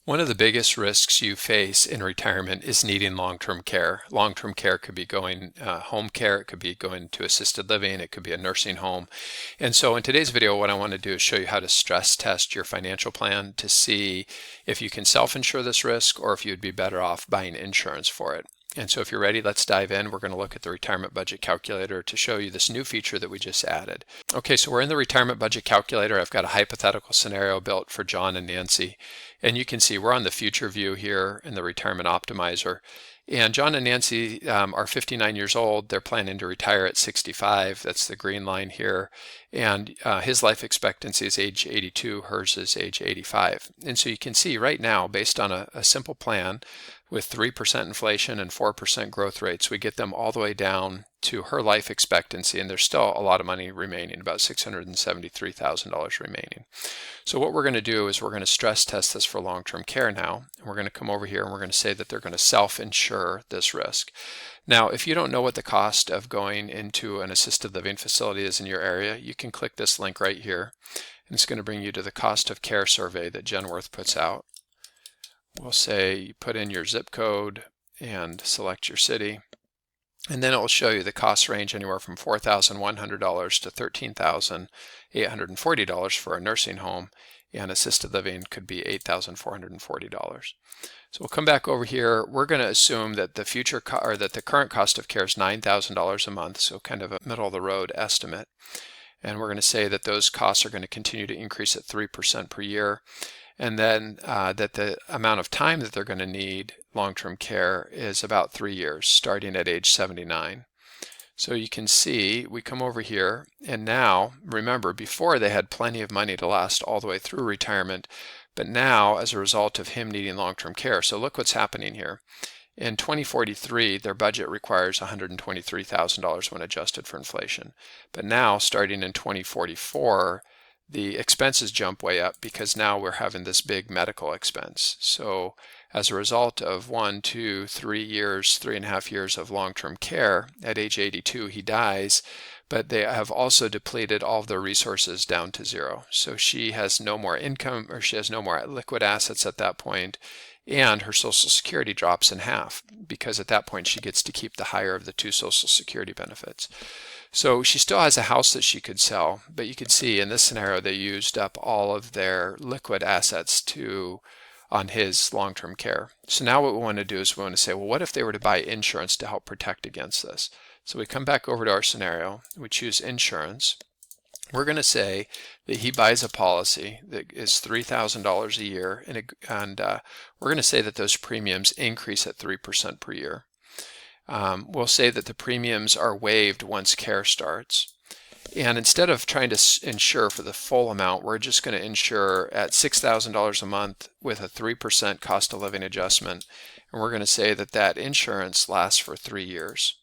One of the biggest risks you face in retirement is needing long-term care. Long-term care could be going home care, it could be going to assisted living, it could be a nursing home. And so in today's video, what I want to do is show you how to stress test your financial plan to see if you can self-insure this risk or if you'd be better off buying insurance for it. And so if you're ready, let's dive in. We're going to look at the retirement budget calculator to show you this new feature that we just added. Okay, so we're in the retirement budget calculator. I've got a hypothetical scenario built for John and Nancy. And you can see we're on the future view here in the retirement optimizer. And John and Nancy are 59 years old. They're planning to retire at 65. That's the green line here. And his life expectancy is age 82. Hers is age 85. And so you can see right now, based on a simple plan with 3% inflation and 4% growth rates, we get them all the way down to her life expectancy. And there's still a lot of money remaining, about $673,000 remaining. So what we're going to do is we're going to stress test this for long-term care now. And we're going to come over here and we're going to say that they're going to self-insure this risk. Now, if you don't know what the cost of going into an assisted living facility is in your area, you can click this link right here. And it's going to bring you to the cost of care survey that Genworth puts out. We'll say you put in your zip code and select your city. And then it will show you the cost range anywhere from $4,100 to $13,840 for a nursing home, and assisted living could be $8,440. So we'll come back over here. We're going to assume that the the current cost of care is $9,000 a month, so kind of a middle of the road estimate. And we're going to say that those costs are going to continue to increase at 3% per year. And then that the amount of time that they're going to need long-term care is about 3 years, starting at age 79. So you can see, we come over here, and now, remember, before they had plenty of money to last all the way through retirement, but now, as a result of him needing long-term care, so look what's happening here. In 2043, their budget requires $123,000 when adjusted for inflation. But now, starting in 2044, the expenses jump way up because now we're having this big medical expense. So as a result of 1, 2, 3 years, 3.5 years of long-term care, at age 82 he dies, but they have also depleted all of their resources down to zero. So she has no more income, or she has no more liquid assets at that point, and her Social Security drops in half because at that point she gets to keep the higher of the two Social Security benefits. So she still has a house that she could sell, but you can see in this scenario they used up all of their liquid assets on his long-term care. So now what we want to do is we want to say, well, what if they were to buy insurance to help protect against this? So we come back over to our scenario, we choose insurance. We're going to say that he buys a policy that is $3,000 a year, and we're going to say that those premiums increase at 3% per year. We'll say that the premiums are waived once care starts. And instead of trying to insure for the full amount, we're just going to insure at $6,000 a month with a 3% cost of living adjustment. And we're going to say that that insurance lasts for 3 years.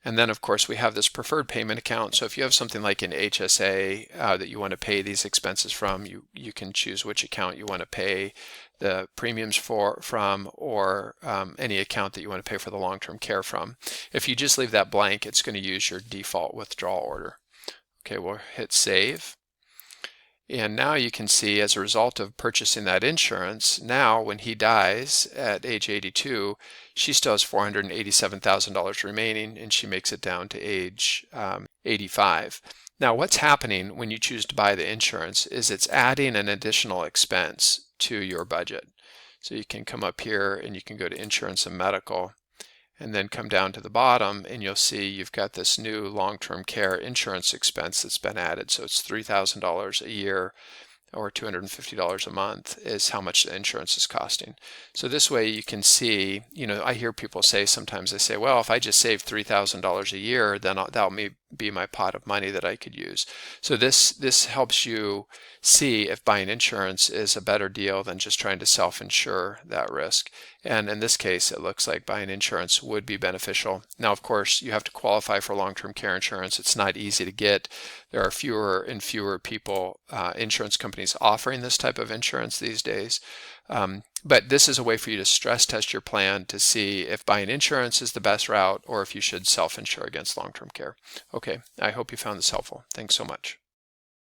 And then, of course, we have this preferred payment account. So if you have something like an HSA that you want to pay these expenses from, you can choose which account you want to pay the premiums from, or any account that you want to pay for the long-term care from. If you just leave that blank, it's going to use your default withdrawal order. Okay, we'll hit save. And now you can see, as a result of purchasing that insurance, now when he dies at age 82, she still has $487,000 remaining, and she makes it down to age 85. Now what's happening when you choose to buy the insurance is it's adding an additional expense to your budget. So you can come up here and you can go to insurance and medical, and then come down to the bottom and you'll see you've got this new long-term care insurance expense that's been added. So it's $3,000 a year, or $250 a month is how much the insurance is costing. So this way you can see, I hear people say sometimes, they say, well, if I just save $3,000 a year, then that'll be my pot of money that I could use. So this helps you see if buying insurance is a better deal than just trying to self-insure that risk. And in this case, it looks like buying insurance would be beneficial. Now, of course, you have to qualify for long-term care insurance. It's not easy to get. There are fewer and fewer people, insurance companies offering this type of insurance these days. But this is a way for you to stress test your plan to see if buying insurance is the best route or if you should self-insure against long-term care. Okay, I hope you found this helpful. Thanks so much.